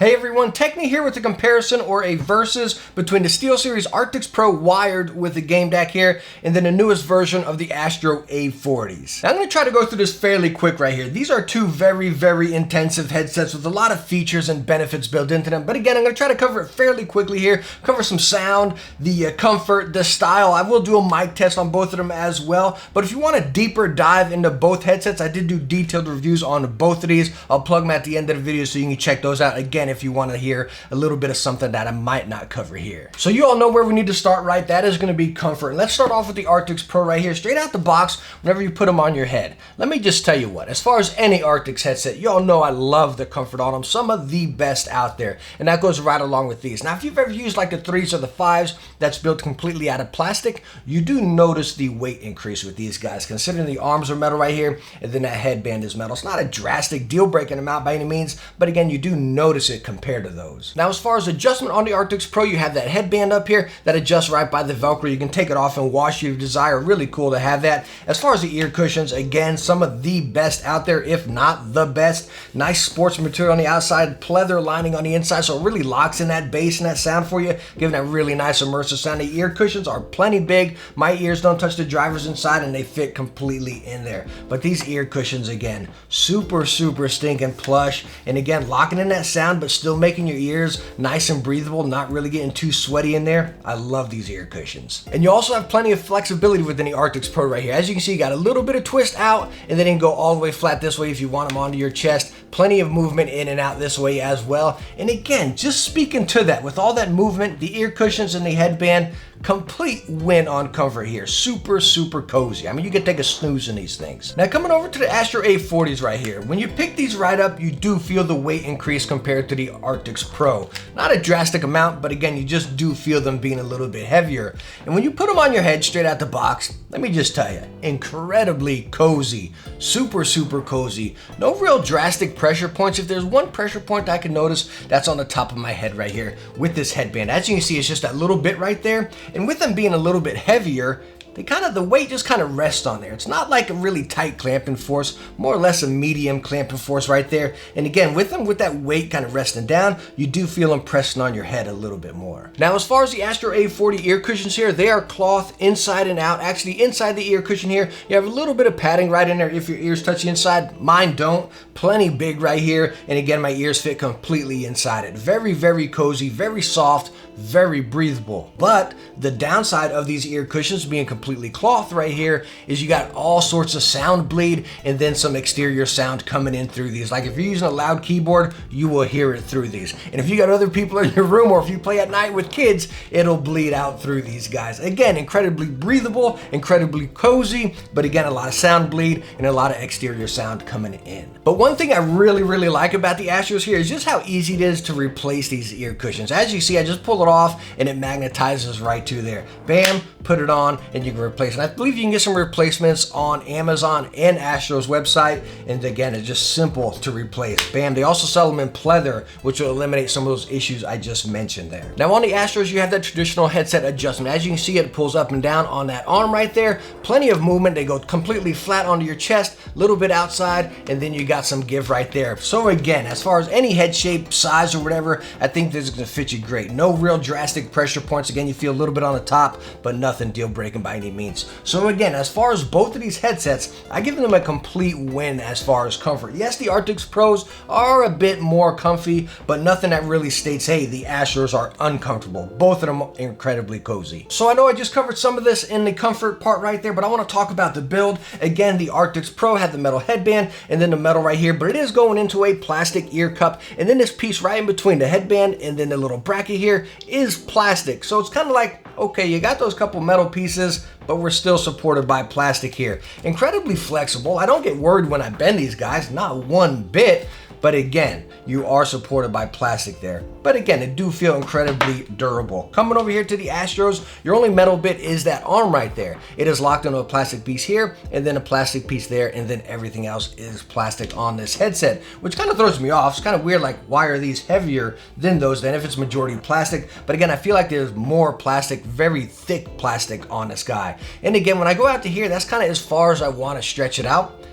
Hey everyone, Techni here with a comparison or a versus between the SteelSeries Arctis Pro wired with the game DAC here and then the newest version of the Astro A40s. Now I'm going to try to go through this fairly quick right here. These are two very intensive headsets with a lot of features and benefits built into them. But again, I'm going to try to cover it fairly quickly here, cover some sound, the comfort, the style. I will do a mic test on both of them as well. But if you want a deeper dive into both headsets, I did do detailed reviews on both of these. I'll plug them at the end of the video so you can check those out again if you want to hear a little bit of something that I might not cover here. So you all know where we need to start, right? That is going to be comfort. And let's start off with the Arctis Pro right here, straight out the box whenever you put them on your head. Let me just tell you what, as far as any Arctis headset, you all know I love the comfort on them, some of the best out there. And that goes right along with these. Now, if you've ever used like the 3s or the 5s that's built completely out of plastic, you do notice the weight increase with these guys, considering the arms are metal right here and then that headband is metal. It's not a drastic deal-breaking amount by any means, but again, you do notice it compared to those. Now, as far as adjustment on the Arctis Pro, you have that headband up here that adjusts right by the Velcro. You can take it off and wash if you desire. Really cool to have that. As far as the ear cushions, again, some of the best out there, if not the best. Nice sports material on the outside, pleather lining on the inside, so it really locks in that bass and that sound for you, giving that really nice immersive sound. The ear cushions are plenty big. My ears don't touch the drivers inside and they fit completely in there. But these ear cushions, again, super stinking plush, and again, locking in that sound but still making your ears nice and breathable, not really getting too sweaty in there. I love these ear cushions. And you also have plenty of flexibility within the Arctis Pro right here. As you can see, you got a little bit of twist out and then you can go all the way flat this way if you want them onto your chest. Plenty of movement in and out this way as well. And again, just speaking to that, with all that movement, the ear cushions and the headband, complete win on comfort here. Super cozy. I mean, you can take a snooze in these things. Now, coming over to the Astro A40s right here, when you pick these right up, you do feel the weight increase compared to the Arctis Pro. Not a drastic amount, but again, you just do feel them being a little bit heavier. And when you put them on your head straight out the box, let me just tell you, incredibly cozy. Super cozy. No real drastic pressure points. If there's one pressure point I can notice, that's on the top of my head right here with this headband. As you can see, it's just that little bit right there. And with them being a little bit heavier, the weight just kind of rests on there. It's not like a really tight clamping force, more or less a medium clamping force right there. And again, with them, with that weight kind of resting down, you do feel them pressing on your head a little bit more. Now, as far as the Astro A40 ear cushions here, they are cloth inside and out. Actually, inside the ear cushion here, you have a little bit of padding right in there if your ears touch the inside. Mine don't. Plenty big right here. And again, my ears fit completely inside it. Very cozy, very soft, very breathable. But the downside of these ear cushions being completely cloth right here is you got all sorts of sound bleed and then some exterior sound coming in through these. Like if you're using a loud keyboard, you will hear it through these. And if you got other people in your room or if you play at night with kids, it'll bleed out through these guys. Again, incredibly breathable, incredibly cozy, but again, a lot of sound bleed and a lot of exterior sound coming in. But one thing I really like about the Astros here is just how easy it is to replace these ear cushions. As you see, I just pull it off and it magnetizes right to there. Bam, put it on and you can replace it. And I believe you can get some replacements on Amazon and Astro's website. And again, it's just simple to replace. Bam, they also sell them in pleather, which will eliminate some of those issues I just mentioned there. Now on the Astros, you have that traditional headset adjustment. As you can see, it pulls up and down on that arm right there. Plenty of movement. They go completely flat onto your chest, a little bit outside, and then you got some give right there. So again, as far as any head shape, size, or whatever, I think this is going to fit you great. No real drastic pressure points. Again, you feel a little bit on the top, but nothing deal breaking by any means. So again, as far as both of these headsets, I give them a complete win as far as comfort. Yes, the Arctis Pros are a bit more comfy, but nothing that really states, hey, the Astros are uncomfortable. Both of them are incredibly cozy. So I know I just covered some of this in the comfort part right there, but I want to talk about the build. Again, the Arctis Pro had the metal headband and then the metal right here, but it is going into a plastic ear cup, and then this piece right in between the headband and then the little bracket here is plastic. So it's kind of like, okay, you got those couple metal pieces, but we're still supported by plastic here. Incredibly flexible. I don't get worried when I bend these guys, not one bit. But again, you are supported by plastic there. But again, it do feel incredibly durable. Coming over here to the Astros, your only metal bit is that arm right there. It is locked into a plastic piece here, and then a plastic piece there, and then everything else is plastic on this headset, which kind of throws me off. It's kind of weird, like, why are these heavier than those then if it's majority plastic? But again, I feel like there's more plastic, very thick plastic on this guy. And again, when I go out to here, that's kind of as far as I want to stretch it out.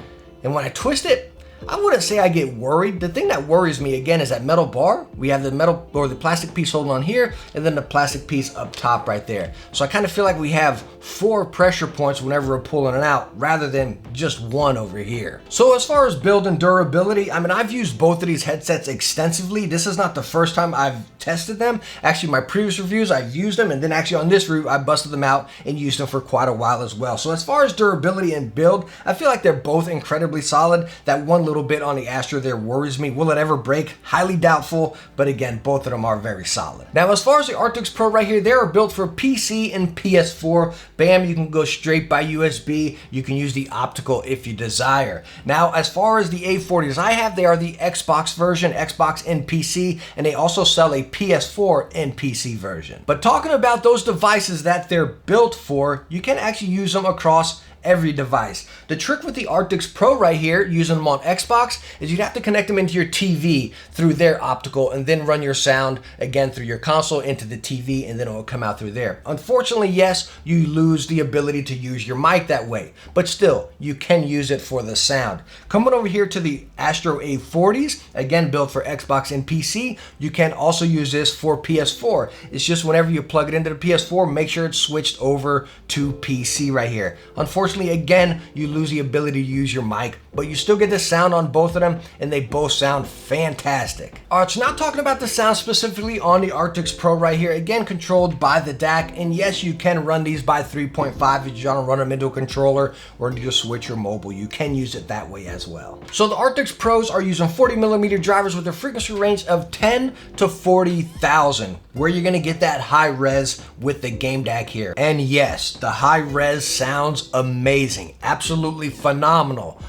And when I twist it, I wouldn't say I get worried. The thing that worries me again is that metal bar. We have the metal or the plastic piece holding on here, and then the plastic piece up top right there. So I kind of feel like we have 4 pressure points whenever we're pulling it out rather than just one over here. So as far as build and durability, I mean, I've used both of these headsets extensively. This is not the first time I've tested them. Actually, my previous reviews, I've used them, and then actually on this review, I busted them out and used them for quite a while as well. So as far as durability and build, I feel like they're both incredibly solid. That one little bit on the Astro there worries me. Will it ever break? Highly doubtful, but again, both of them are very solid. Now, as far as the Arctis Pro right here, they are built for PC and PS4. Bam, you can go straight by USB. You can use the optical if you desire. Now, as far as the A40s I have, they are the Xbox version, Xbox and PC, and they also sell a PS4 and PC version. But talking about those devices that they're built for, you can actually use them across every device. The trick with the Arctis Pro right here, using them on Xbox, is you'd have to connect them into your TV through their optical and then run your sound again through your console into the TV, and then it will come out through there. Unfortunately, yes, you lose the ability to use your mic that way, but still, you can use it for the sound. Coming over here to the Astro A40s, again built for Xbox and PC, you can also use this for PS4. It's just whenever you plug it into the PS4, make sure it's switched over to PC right here. Unfortunately, again, you lose the ability to use your mic, but you still get the sound on both of them, and they both sound fantastic. All right, so now talking about the sound specifically on the Arctis Pro right here, again, controlled by the DAC, and yes, you can run these by 3.5 if you want to run them into a controller or into your Switch or mobile. You can use it that way as well. So the Arctis Pros are using 40mm drivers with a frequency range of 10 to 40,000, where you're going to get that high res with the game DAC here. And yes, the high res sounds amazing, absolutely phenomenal.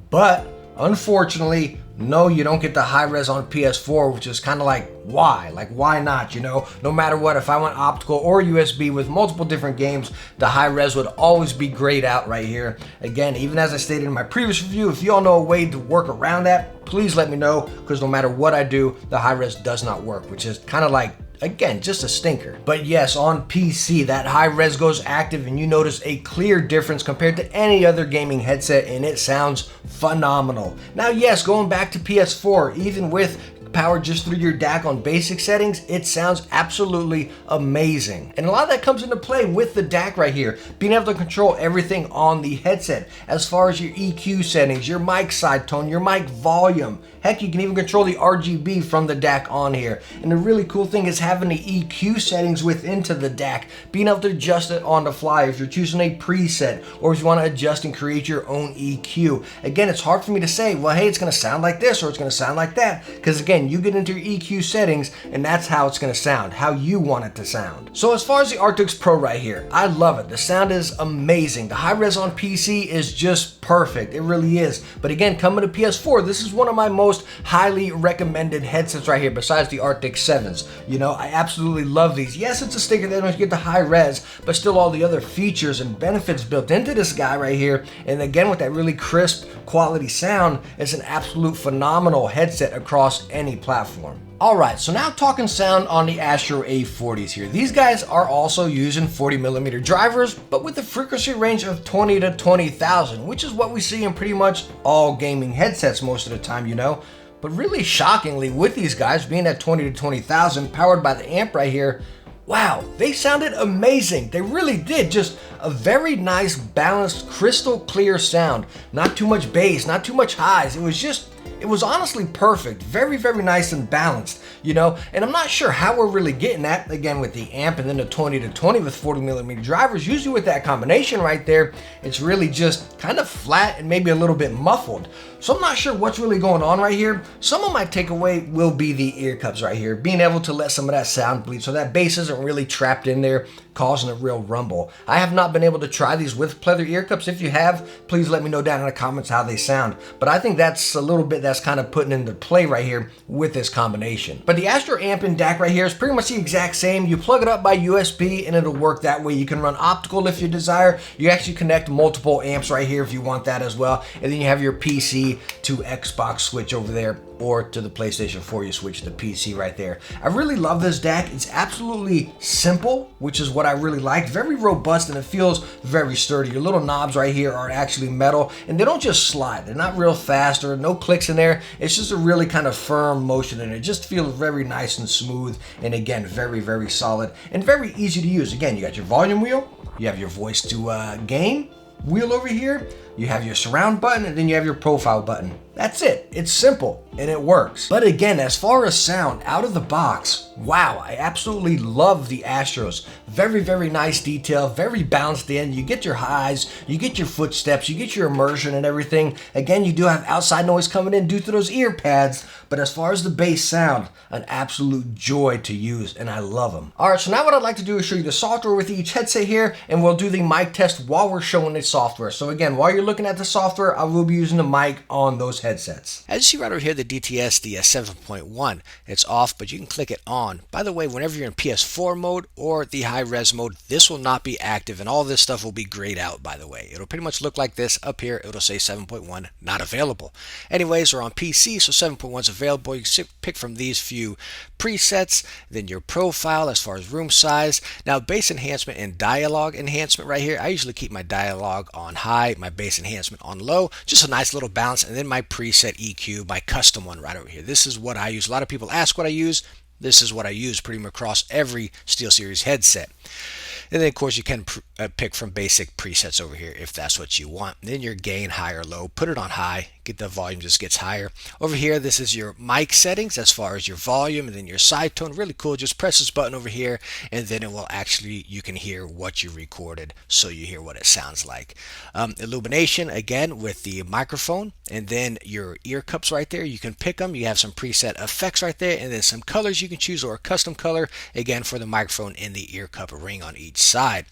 But unfortunately, no, you don't get the high res on PS4, which is kind of like, why? Like, why not? You know, no matter what, if I went optical or USB with multiple different games, the high res would always be grayed out right here. Again, even as I stated in my previous review, if you all know a way to work around that, please let me know, because no matter what I do, the high res does not work, which is kind of like, again, just a stinker. But yes, on PC, that high res goes active and you notice a clear difference compared to any other gaming headset, and it sounds phenomenal. Now, yes, going back to PS4, even with power just through your DAC on basic settings, it sounds absolutely amazing. And a lot of that comes into play with the DAC right here, being able to control everything on the headset, as far as your EQ settings, your mic side tone, your mic volume. Heck, you can even control the RGB from the DAC on here. And the really cool thing is having the EQ settings within to the DAC, being able to adjust it on the fly if you're choosing a preset, or if you want to adjust and create your own EQ. Again, it's hard for me to say, well, hey, it's going to sound like this or it's going to sound like that, because again, you get into your EQ settings and that's how it's going to sound, how you want it to sound. So as far as the Arctis Pro right here, I love it. The sound is amazing. The high res on PC is just perfect. It really is. But again, coming to PS4, this is one of my most highly recommended headsets right here, besides the Arctis 7s. You know, I absolutely love these. Yes, it's a sticker, they don't get the high res, but still all the other features and benefits built into this guy right here. And again, with that really crisp quality sound, it's an absolute phenomenal headset across any platform. Alright, so now talking sound on the Astro A40s here. These guys are also using 40mm drivers, but with a frequency range of 20 to 20,000, which is what we see in pretty much all gaming headsets most of the time, you know. But really shockingly, with these guys being at 20 to 20,000, powered by the amp right here, wow, they sounded amazing. They really did. Just a very nice, balanced, crystal clear sound. Not too much bass, not too much highs. It was honestly perfect. Very, very nice and balanced, you know? And I'm not sure how we're really getting that, again, with the amp and then the 20 to 20 with 40mm drivers. Usually with that combination right there, it's really just kind of flat and maybe a little bit muffled. So I'm not sure what's really going on right here. Some of my takeaway will be the ear cups right here, being able to let some of that sound bleed so that bass isn't really trapped in there, causing a real rumble. I have not been able to try these with pleather ear cups. If you have, please let me know down in the comments how they sound. But I think that's a little bit that's kind of putting into play right here with this combination. But the Astro amp and DAC right here is pretty much the exact same. You plug it up by USB and it'll work that way. You can run optical if you desire. You actually connect multiple amps right here if you want that as well. And then you have your PC to Xbox switch over there or to the PlayStation 4, you switch to PC right there. I really love this DAC. It's absolutely simple, which is what I really like. Very robust, and it feels very sturdy. Your little knobs right here are actually metal, and they don't just slide. They're not real fast or no clicks in there. It's just a really kind of firm motion, and it just feels very nice and smooth, and again, very, very solid and very easy to use. Again, you got your volume wheel, you have your voice to gain wheel over here, you have your surround button, and then you have your profile button. That's it. It's simple and it works. But again, as far as sound out of the box, wow, I absolutely love the Astros. Very, very nice detail, very balanced in. You get your highs, you get your footsteps, you get your immersion and everything. Again, you do have outside noise coming in due to those ear pads, but as far as the bass sound, an absolute joy to use, and I love them. All right, so now what I'd like to do is show you the software with each headset here, and we'll do the mic test while we're showing the software. So again, while you're looking at the software, I will be using the mic on those headsets. As you see right over here, the DTS, the 7.1, it's off, but you can click it on. By the way, whenever you're in PS4 mode or the high res mode, this will not be active, and all this stuff will be grayed out, by the way. It'll pretty much look like this. Up here, it'll say 7.1 not available. Anyways, we're on PC, so 7.1 is available. You can pick from these few presets, then your profile as far as room size. Now, bass enhancement and dialogue enhancement right here. I usually keep my dialogue on high, my bass enhancement on low, just a nice little balance, and then my preset EQ, my custom one right over here. This is what I use. A lot of people ask what I use. This is what I use pretty much across every SteelSeries headset. And then, of course, you can pick from basic presets over here if that's what you want. And then your gain, high or low, put it on high. Get the volume just gets higher. Over here, this is your mic settings as far as your volume and then your side tone. Really cool. Just press this button over here, and then it will actually, you can hear what you recorded, so you hear what it sounds like. Illumination, again, with the microphone, and then your ear cups right there. You can pick them. You have some preset effects right there, and then some colors you can choose, or a custom color, again, for the microphone and the ear cup ring on each side.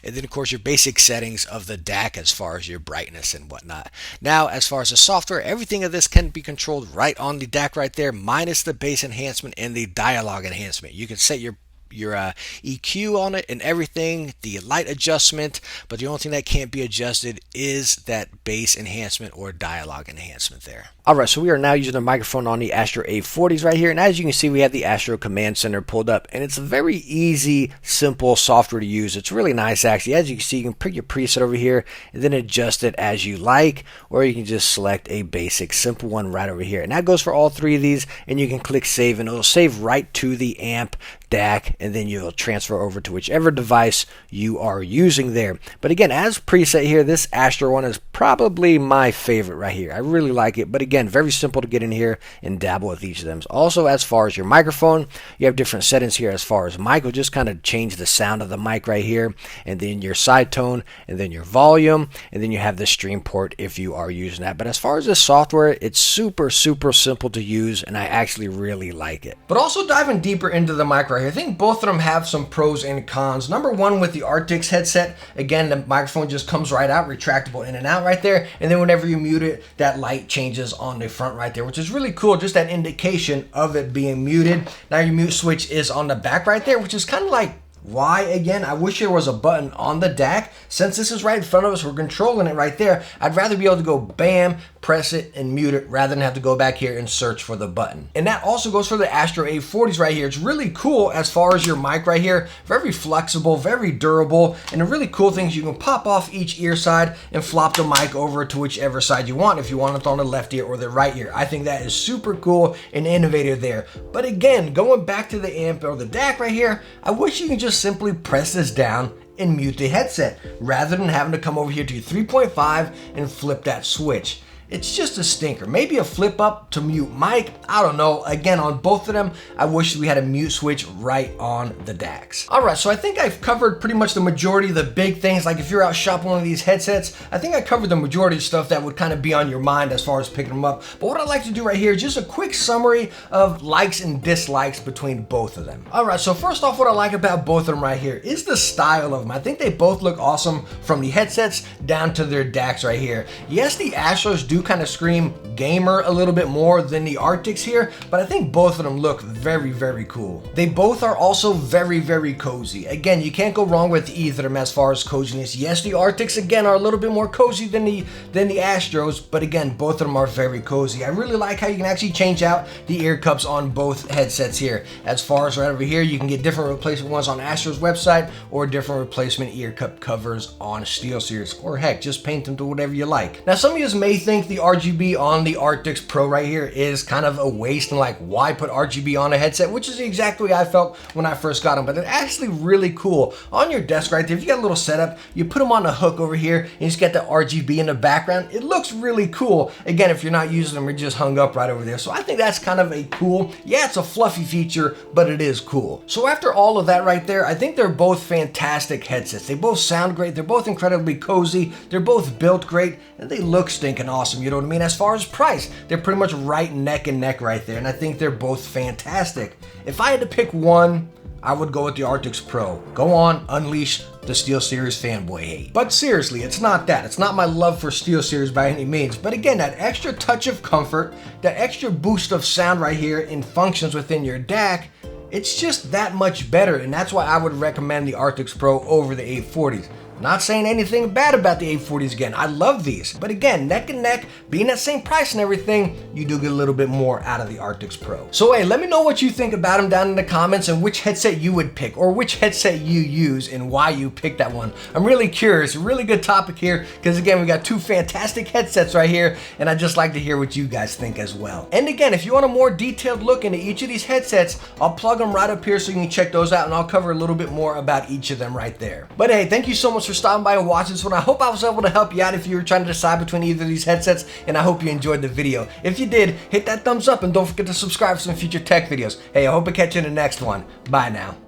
And then, of course, your basic settings of the DAC as far as your brightness and whatnot. Now, as far as the software, everything of this can be controlled right on the DAC right there, minus the bass enhancement and the dialogue enhancement. You can set your EQ on it and everything, the light adjustment, but the only thing that can't be adjusted is that bass enhancement or dialogue enhancement there. Alright, so we are now using the microphone on the Astro A40s right here, and as you can see, we have the Astro Command Center pulled up, and it's a very easy, simple software to use. It's really nice, actually. As you can see, you can pick your preset over here and then adjust it as you like, or you can just select a basic, simple one right over here. And that goes for all three of these, and you can click save, and it'll save right to the amp DAC, and then you'll transfer over to whichever device you are using there. But again, as preset here, this Astro one is probably my favorite right here. I really like it, but again, very simple to get in here and dabble with each of them. Also, as far as your microphone, you have different settings here. As far as mic, will just kind of change the sound of the mic right here, and then your side tone, and then your volume, and then you have the stream port if you are using that. But as far as the software, it's super simple to use, and I actually really like it. But also diving deeper into the mic right here, I think both of them have some pros and cons. Number one, with the Arctis headset, again, the microphone just comes right out, retractable in and out right there, and then whenever you mute it, that light changes on the front right there, which is really cool, just that indication of it being muted. Now your mute switch is on the back right there, which is kind of like, why? Again, I wish there was a button on the DAC. Since this is right in front of us, we're controlling it right there. I'd rather be able to go bam, press it, and mute it rather than have to go back here and search for the button. And that also goes for the Astro A40s right here. It's really cool as far as your mic right here. Very flexible, very durable, and the really cool thing is you can pop off each ear side and flop the mic over to whichever side you want, if you want it on the left ear or the right ear. I think that is super cool and innovative there. But again, going back to the amp or the DAC right here, I wish you could just simply press this down and mute the headset rather than having to come over here to 3.5 and flip that switch. It's just a stinker. Maybe a flip up to mute mic. I don't know. Again, on both of them, I wish we had a mute switch right on the DACs. All right, so I think I've covered pretty much the majority of the big things. Like if you're out shopping one of these headsets, I think I covered the majority of stuff that would kind of be on your mind as far as picking them up. But what I'd like to do right here is just a quick summary of likes and dislikes between both of them. All right, so first off, what I like about both of them right here is the style of them. I think they both look awesome from the headsets down to their DACs right here. Yes, the Astros do do kind of scream gamer a little bit more than the Arctics here, but I think both of them look very, very cool. They both are also very, very cozy. Again, you can't go wrong with either of them as far as coziness. Yes, the Arctics again are a little bit more cozy than the Astros, but again, both of them are very cozy. I really like how you can actually change out the ear cups on both headsets here. As far as right over here, you can get different replacement ones on Astro's website or different replacement ear cup covers on SteelSeries, or heck, just paint them to whatever you like. Now, some of you may think the RGB on the Arctis Pro right here is kind of a waste and like, why put RGB on a headset, which is exactly how I felt when I first got them, but they're actually really cool. On your desk right there, if you got a little setup, you put them on a hook over here and you just get the RGB in the background. It looks really cool. Again, if you're not using them, you're just hung up right over there. So I think that's kind of a cool, yeah, it's a fluffy feature, but it is cool. So after all of that right there, I think they're both fantastic headsets. They both sound great. They're both incredibly cozy. They're both built great, and they look stinking awesome. You know what I mean? As far as price, they're pretty much right neck and neck right there, and I think they're both fantastic. If I had to pick one, I would go with the Arctis Pro. Go on, unleash the SteelSeries fanboy hate. But seriously, it's not that. It's not my love for SteelSeries by any means. But again, that extra touch of comfort, that extra boost of sound right here in functions within your DAC, it's just that much better. And that's why I would recommend the Arctis Pro over the A40s. Not saying anything bad about the A40s again. I love these. But again, neck and neck, being that same price and everything, you do get a little bit more out of the Arctis Pro. So hey, let me know what you think about them down in the comments and which headset you would pick or which headset you use and why you picked that one. I'm really curious. A really good topic here because again, we got two fantastic headsets right here and I'd just like to hear what you guys think as well. And again, if you want a more detailed look into each of these headsets, I'll plug them right up here so you can check those out and I'll cover a little bit more about each of them right there. But hey, thank you so much for stopping by and watching this one. I hope I was able to help you out if you were trying to decide between either of these headsets, and I hope you enjoyed the video. If you did, hit that thumbs up and don't forget to subscribe for some future tech videos. Hey, I hope I catch you in the next one. Bye now.